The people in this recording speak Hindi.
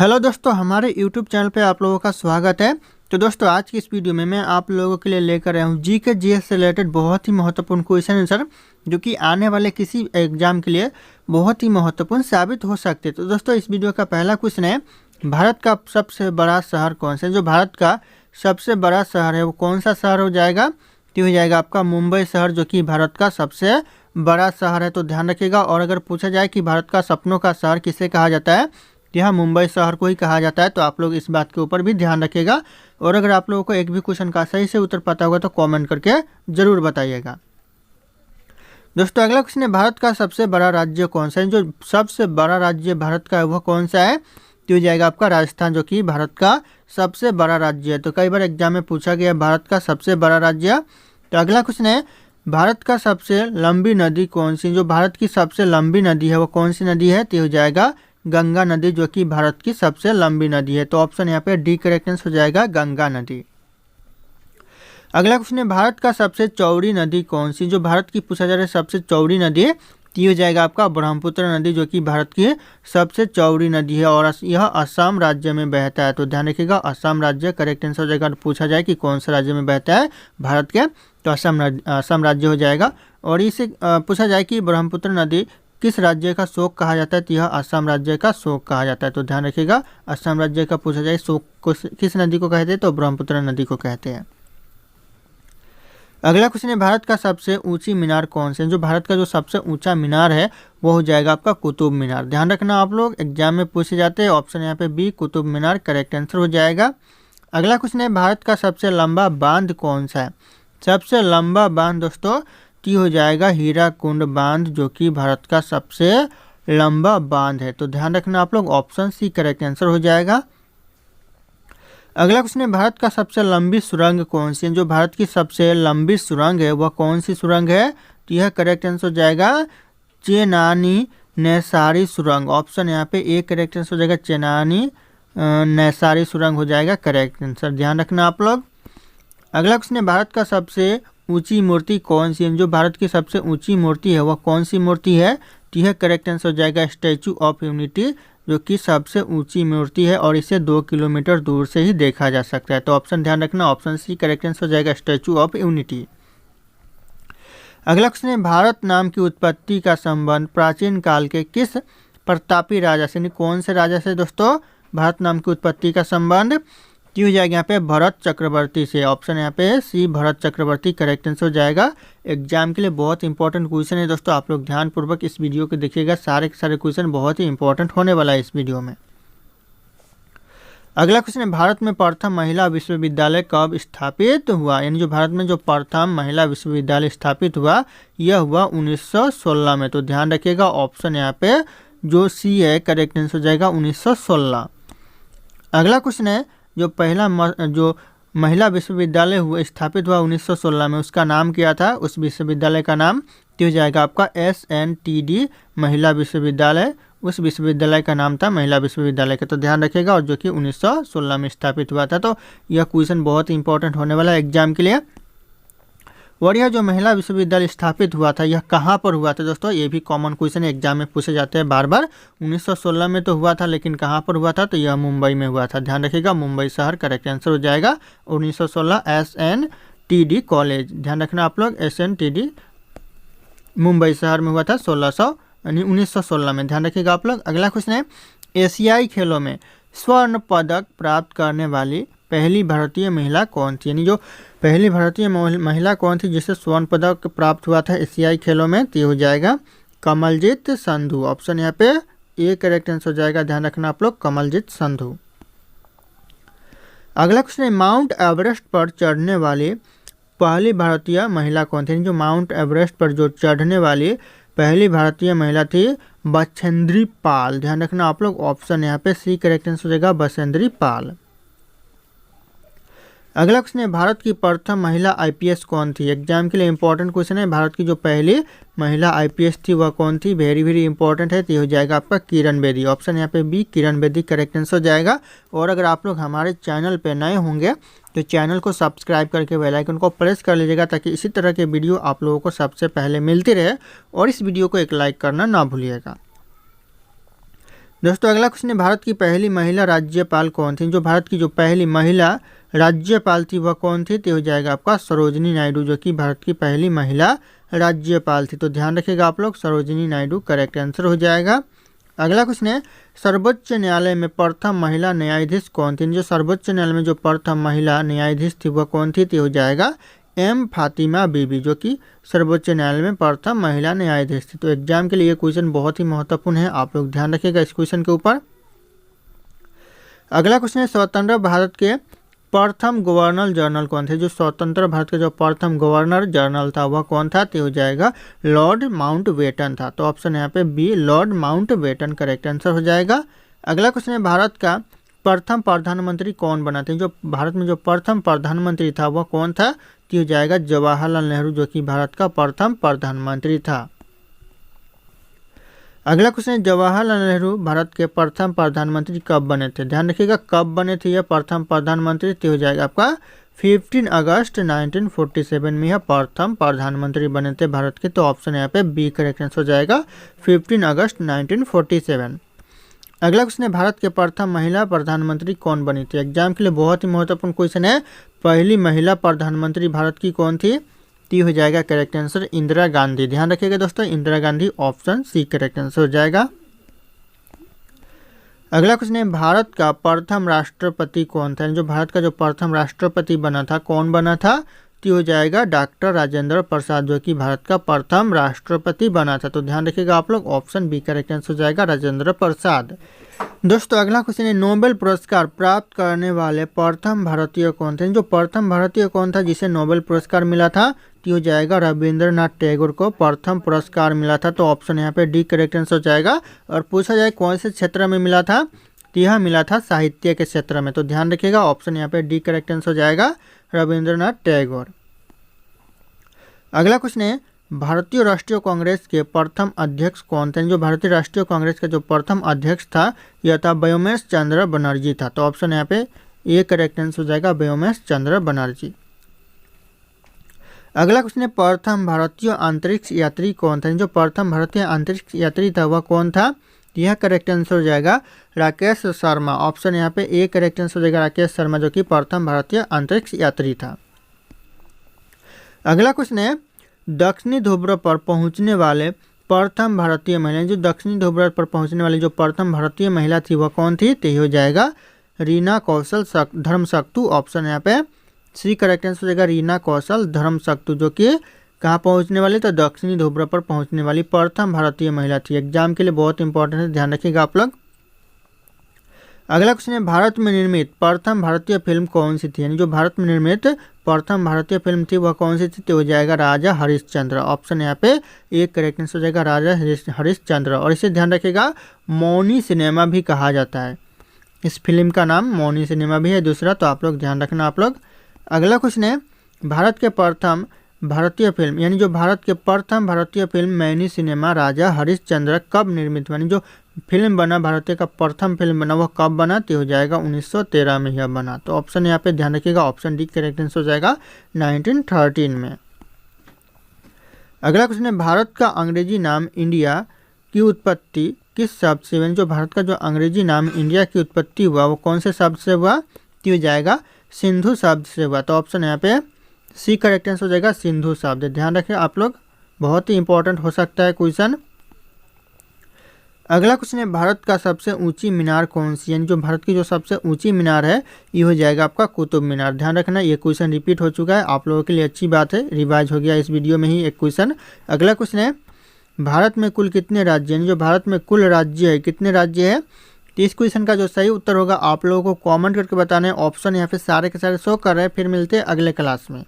हेलो दोस्तों, हमारे यूट्यूब चैनल पे आप लोगों का स्वागत है। तो दोस्तों, आज की इस वीडियो में मैं आप लोगों के लिए लेकर आया हूँ जीके जीएस से रिलेटेड बहुत ही महत्वपूर्ण क्वेश्चन आंसर, जो कि आने वाले किसी एग्जाम के लिए बहुत ही महत्वपूर्ण साबित हो सकते हैं। तो दोस्तों, इस वीडियो का पहला क्वेश्चन है, भारत का सबसे बड़ा शहर कौन सा है? जो भारत का सबसे बड़ा शहर है वो कौन सा शहर हो जाएगा? तो हो जाएगा आपका मुंबई शहर, जो कि भारत का सबसे बड़ा शहर है। तो ध्यान रखिएगा। और अगर पूछा जाए कि भारत का सपनों का शहर किसे कहा जाता है, यह मुंबई शहर को ही कहा जाता है। तो आप लोग इस बात के ऊपर भी ध्यान रखिएगा। और अगर आप लोगों को एक भी क्वेश्चन का सही से उत्तर पता होगा तो कमेंट करके जरूर बताइएगा। दोस्तों, अगला क्वेश्चन है, भारत का सबसे बड़ा राज्य कौन सा है? जो सबसे बड़ा राज्य भारत का है वह कौन सा है? तो हो जाएगा आपका राजस्थान, जो कि भारत का सबसे बड़ा राज्य है। तो कई बार एग्जाम में पूछा गया भारत का सबसे बड़ा राज्य। तो अगला क्वेश्चन है, भारत का सबसे लंबी नदी कौन सी? जो भारत की सबसे लंबी नदी है वो कौन सी नदी है? तो हो जाएगा गंगा नदी, जो कि भारत की सबसे लंबी नदी है। तो ऑप्शन यहाँ पे डी करेक्ट आंसर हो जाएगा, गंगा नदी। अगला क्वेश्चन है, भारत का सबसे चौड़ी नदी कौन सी? जो भारत की पूछा जा रहा है सबसे चौड़ी नदी है, तो हो जाएगा आपका ब्रह्मपुत्र नदी, जो कि भारत की सबसे चौड़ी नदी है और यह असम राज्य में बहता है। तो ध्यान रखिएगा, असम राज्य करेक्ट आंसर हो जाएगा। पूछा जाए कि कौन सा राज्य में बहता है भारत के, तो असम राज्य हो जाएगा। और इसे पूछा जाए कि ब्रह्मपुत्र नदी किस राज्य का शोक कहा जाता है, तो यह असम राज्य का शोक कहा जाता है। तो ध्यान रखिएगा, असम राज्य का पूछा जाए शोक को किस नदी को कहते हैं, तो ब्रह्मपुत्र नदी को कहते हैं। अगला क्वेश्चन है, भारत का सबसे ऊंची मीनार कौन सा है? जो भारत का जो सबसे ऊंचा मीनार है वो हो जाएगा आपका कुतुब मीनार। ध्यान रखना, आप लोग एग्जाम में पूछे जाते हैं। ऑप्शन यहाँ पे B Qutub Minar correct answer हो जाएगा। अगला क्वेश्चन है, भारत का सबसे लंबा बांध कौन सा है? सबसे लंबा बांध दोस्तों टी हो जाएगा हीराकुंड बांध, जो कि भारत का सबसे लंबा बांध है। तो ध्यान रखना आप लोग, ऑप्शन सी करेक्ट आंसर हो जाएगा। अगला क्वेश्चन है, भारत का सबसे लंबी सुरंग कौन सी है? जो भारत की सबसे लंबी सुरंग है वह कौन सी सुरंग है? तो यह करेक्ट आंसर हो जाएगा चेनानी नैसारी सुरंग। ऑप्शन यहाँ पे ए करेक्ट आंसर हो जाएगा, चेनानी नैसारी सुरंग हो जाएगा करेक्ट आंसर। ध्यान रखना आप लोग। अगला क्वेश्चन है, भारत का सबसे ऊंची मूर्ति कौन सी है? जो भारत की सबसे ऊंची मूर्ति है वह कौन सी मूर्ति है? तो यह करेक्ट आंसर हो जाएगा स्टैचू ऑफ यूनिटी, जो कि सबसे ऊंची मूर्ति है और इसे 2 किलोमीटर दूर से ही देखा जा सकता है। तो ऑप्शन ध्यान रखना, ऑप्शन सी करेक्ट आंसर हो जाएगा स्टैचू ऑफ यूनिटी। अगला क्वेश्चन है, भारत नाम की उत्पत्ति का संबंध प्राचीन काल के किस प्रतापी राजा से, कौन से राजा से दोस्तों भारत नाम की उत्पत्ति का संबंध? की हो जाएगा यहाँ पे भरत चक्रवर्ती से। ऑप्शन यहाँ पे सी भरत चक्रवर्ती करेक्ट आंसर हो जाएगा। एग्जाम के लिए बहुत इंपॉर्टेंट क्वेश्चन है दोस्तों, आप लोग ध्यानपूर्वक इस वीडियो को देखिएगा। सारे के सारे क्वेश्चन बहुत ही इंपॉर्टेंट होने वाला है इस वीडियो में। अगला क्वेश्चन है, भारत में प्रथम महिला विश्वविद्यालय कब स्थापित हुआ? यानी जो भारत में जो प्रथम महिला विश्वविद्यालय स्थापित हुआ यह हुआ 1916 में। तो ध्यान रखिएगा, ऑप्शन यहाँ पे जो सी है करेक्ट आंसर हो जाएगा 1916। अगला क्वेश्चन है, जो पहला जो महिला विश्वविद्यालय हुआ स्थापित हुआ 1916 में, उसका नाम क्या था? उस विश्वविद्यालय का नाम तो हो जाएगा आपका SNTD महिला विश्वविद्यालय। उस विश्वविद्यालय का नाम था महिला विश्वविद्यालय का। तो ध्यान रखिएगा, और जो कि 1916 में स्थापित हुआ था। तो यह क्वेश्चन बहुत ही इंपॉर्टेंट होने वाला है एग्जाम के लिए। और यह जो महिला विश्वविद्यालय स्थापित हुआ था यह कहाँ पर हुआ था दोस्तों? ये भी कॉमन क्वेश्चन एग्जाम में पूछे जाते हैं बार बार। 1916 में तो हुआ था, लेकिन कहाँ पर हुआ था? तो यह मुंबई में हुआ था। ध्यान रखिएगा, मुंबई शहर करेक्ट आंसर हो जाएगा। 1916 SNTD कॉलेज, ध्यान रखना आप लोग, SNTD मुंबई शहर में हुआ था 1916 में। ध्यान रखिएगा आप लोग। अगला क्वेश्चन है, एशियाई खेलों में स्वर्ण पदक प्राप्त करने वाली पहली भारतीय महिला कौन थी? यानी जो पहली भारतीय महिला कौन थी जिसे स्वर्ण पदक प्राप्त हुआ था एशियाई खेलों में? तो हो जाएगा कमलजीत संधू। ऑप्शन यहाँ पे ए करेक्ट आंसर हो जाएगा। ध्यान रखना आप लोग, कमलजीत संधू। अगला क्वेश्चन है, माउंट एवरेस्ट पर चढ़ने वाली पहली भारतीय महिला कौन थी? जो माउंट एवरेस्ट पर जो चढ़ने वाली पहली भारतीय महिला थी बछेंद्री पाल। ध्यान रखना आप लोग, ऑप्शन यहाँ पे सी करेक्ट आंसर हो जाएगा, बछेंद्री पाल। अगला क्वेश्चन है, भारत की प्रथम महिला IPS कौन थी? एग्जाम के लिए इंपॉर्टेंट क्वेश्चन है। भारत की जो पहली महिला IPS थी वह कौन थी? वेरी वेरी इंपॉर्टेंट है। तो ये हो जाएगा आपका किरण बेदी। ऑप्शन यहाँ पे B Kiran Bedi correct answer हो जाएगा। और अगर आप लोग हमारे चैनल पे नए होंगे तो चैनल को सब्सक्राइब करके बेल आइकन को प्रेस कर लीजिएगा, ताकि इसी तरह के वीडियो आप लोगों को सबसे पहले मिलती रहे। और इस वीडियो को एक लाइक करना ना भूलिएगा। दोस्तों अगला क्वेश्चन है, भारत की पहली महिला राज्यपाल कौन थी? जो भारत की जो पहली महिला राज्यपाल थी वह कौन थी? तो हो जाएगा आपका सरोजिनी नायडू, जो कि भारत की पहली महिला राज्यपाल थी। तो ध्यान रखिएगा आप लोग, सरोजिनी नायडू करेक्ट आंसर हो जाएगा। अगला क्वेश्चन है, सर्वोच्च न्यायालय में प्रथम महिला न्यायाधीश कौन थी? जो सर्वोच्च न्यायालय में जो प्रथम महिला न्यायाधीश थी वह कौन थी? तो हो जाएगा एम फातिमा बीबी, जो कि सर्वोच्च न्यायालय में प्रथम महिला न्यायाधीश थी। तो एग्जाम के लिए ये क्वेश्चन बहुत ही महत्वपूर्ण है, आप लोग ध्यान रखिएगा इस क्वेश्चन के ऊपर। अगला क्वेश्चन है, स्वतंत्र भारत के प्रथम गवर्नर जनरल कौन थे? जो स्वतंत्र भारत का जो प्रथम गवर्नर जनरल था वह कौन था? तो हो जाएगा लॉर्ड माउंटबेटन था। तो ऑप्शन यहाँ पे B, Lord Mountbatten correct answer हो जाएगा। अगला क्वेश्चन है, भारत का प्रथम प्रधानमंत्री कौन बना थे? जो भारत में जो प्रथम प्रधानमंत्री था वह कौन था? तो हो जाएगा जवाहरलाल नेहरू, जो कि भारत का प्रथम प्रधानमंत्री था। अगला क्वेश्चन है, जवाहरलाल नेहरू भारत के प्रथम प्रधानमंत्री कब बने थे? ध्यान रखिएगा कब बने थे यह प्रथम प्रधानमंत्री। तो हो जाएगा आपका 15 अगस्त 1947 में यह प्रथम प्रधानमंत्री बने थे भारत के। तो ऑप्शन यहाँ पे बी करेक्ट आंसर हो जाएगा 15 अगस्त 1947। अगला क्वेश्चन है, भारत के प्रथम महिला प्रधानमंत्री कौन बनी थी? एग्जाम के लिए बहुत ही महत्वपूर्ण क्वेश्चन है, पहली महिला प्रधानमंत्री भारत की कौन थी? ती हो जाएगा करेक्ट आंसर इंदिरा गांधी। ध्यान रखिएगा दोस्तों, Indira Gandhi option C correct answer हो जाएगा। अगला क्वेश्चन है, भारत का प्रथम राष्ट्रपति कौन था? जो भारत का जो प्रथम राष्ट्रपति बना था कौन बना था? तो हो जाएगा डॉक्टर राजेंद्र प्रसाद, जो कि भारत का प्रथम राष्ट्रपति बना था। तो ध्यान रखिएगा आप लोग, ऑप्शन बी करेक्ट आंसर हो जाएगा राजेंद्र प्रसाद। दोस्तों अगला क्वेश्चन है, नोबेल पुरस्कार प्राप्त करने वाले प्रथम भारतीय कौन थे? जो प्रथम भारतीय कौन था जिसे नोबेल पुरस्कार मिला था? तो हो जाएगा रविंद्रनाथ टैगोर को प्रथम पुरस्कार मिला था। तो ऑप्शन यहाँ पे डी करेक्ट आंसर हो जाएगा। और पूछा जाए कौन से क्षेत्र में मिला था? तो यह मिला था साहित्य के क्षेत्र में। तो ध्यान रखिएगा, ऑप्शन यहाँ पे डी करेक्ट आंसर हो जाएगा रविंद्रनाथ टैगोर। अगला क्वेश्चन है, भारतीय राष्ट्रीय कांग्रेस के प्रथम अध्यक्ष कौन थे? जो भारतीय राष्ट्रीय कांग्रेस का जो प्रथम अध्यक्ष था यह था व्योमेश चंद्र बनर्जी था। तो ऑप्शन यहाँ पे ए करेक्ट आंसर हो जाएगा व्योमेश चंद्र बनर्जी। अगला क्वेश्चन है, प्रथम भारतीय अंतरिक्ष यात्री कौन था? जो प्रथम भारतीय अंतरिक्ष यात्री था वह कौन था? यह करेक्ट आंसर हो जाएगा राकेश शर्मा। ऑप्शन यहाँ पे ए करेक्ट आंसर हो जाएगा राकेश शर्मा, जो कि प्रथम भारतीय अंतरिक्ष यात्री था। अगला क्वेश्चन है, दक्षिणी ध्रुव पर पहुंचने वाले प्रथम भारतीय महिला, जो दक्षिणी ध्रुव पर पहुंचने वाली जो प्रथम भारतीय महिला थी वह कौन थी? तो हो जाएगा रीना कौशल धर्मशक्तु। ऑप्शन यहाँ पे सी करेक्ट आंसर हो जाएगा रीना कौशल धर्मशक्तु, जो कि कहाँ पहुंचने वाली? तो दक्षिणी ध्रुव पर पहुंचने वाली प्रथम भारतीय महिला थी। एग्जाम के लिए बहुत इंपॉर्टेंट है, ध्यान रखिएगा आप लोग। अगला क्वेश्चन है, भारत में निर्मित प्रथम भारतीय फिल्म कौन सी थी? यानी जो भारत में निर्मित प्रथम भारतीय फिल्म थी वह कौन सी थी? तो हो जाएगा राजा हरिश्चंद्र। ऑप्शन यहाँ पे एक करेक्ट आंसर हो जाएगा राजा हरिश्चंद्र। और इसे ध्यान रखिएगा मौनी सिनेमा भी कहा जाता है, इस फिल्म का नाम मौनी सिनेमा भी है दूसरा। तो आप लोग ध्यान रखना आप लोग। अगला क्वेश्चन है, भारत के प्रथम भारतीय फिल्म, यानी जो भारत के प्रथम भारतीय फिल्म मैनी सिनेमा राजा हरिश्चंद्र कब निर्मित हुआ? यानी जो फिल्म बना भारतीय का प्रथम फिल्म बना वह कब बना? तो हो जाएगा 1913 में यह बना। तो ऑप्शन यहाँ पे ध्यान रखिएगा, ऑप्शन डी करेक्ट आंसर हो जाएगा 1913 में। अगला क्वेश्चन है, भारत का अंग्रेजी नाम इंडिया की उत्पत्ति किस शब्द से? यानी जो भारत का जो अंग्रेजी नाम इंडिया की उत्पत्ति हुआ वो कौन से शब्द से हुआ? तो हो जाएगा सिंधु शब्द से हुआ। तो ऑप्शन यहाँ पे सी करेक्ट आंसर हो जाएगा सिंधु शब्द। ध्यान रखें आप लोग, बहुत ही इंपॉर्टेंट हो सकता है क्वेश्चन। अगला क्वेश्चन है, भारत का सबसे ऊंची मीनार कौन सी? यानी जो भारत की जो सबसे ऊंची मीनार है ये हो जाएगा आपका कुतुब मीनार। ध्यान रखना, ये क्वेश्चन रिपीट हो चुका है, आप लोगों के लिए अच्छी बात है, रिवाइज हो गया इस वीडियो में ही एक क्वेश्चन। अगला क्वेश्चन है, भारत में कुल कितने राज्य? यानी जो भारत में कुल राज्य है कितने राज्य है? तो इस क्वेश्चन का जो सही उत्तर होगा आप लोगों को कमेंट करके बताना है। ऑप्शन यहाँ पे सारे के सारे शो कर रहे हैं। फिर मिलते हैं अगले क्लास में।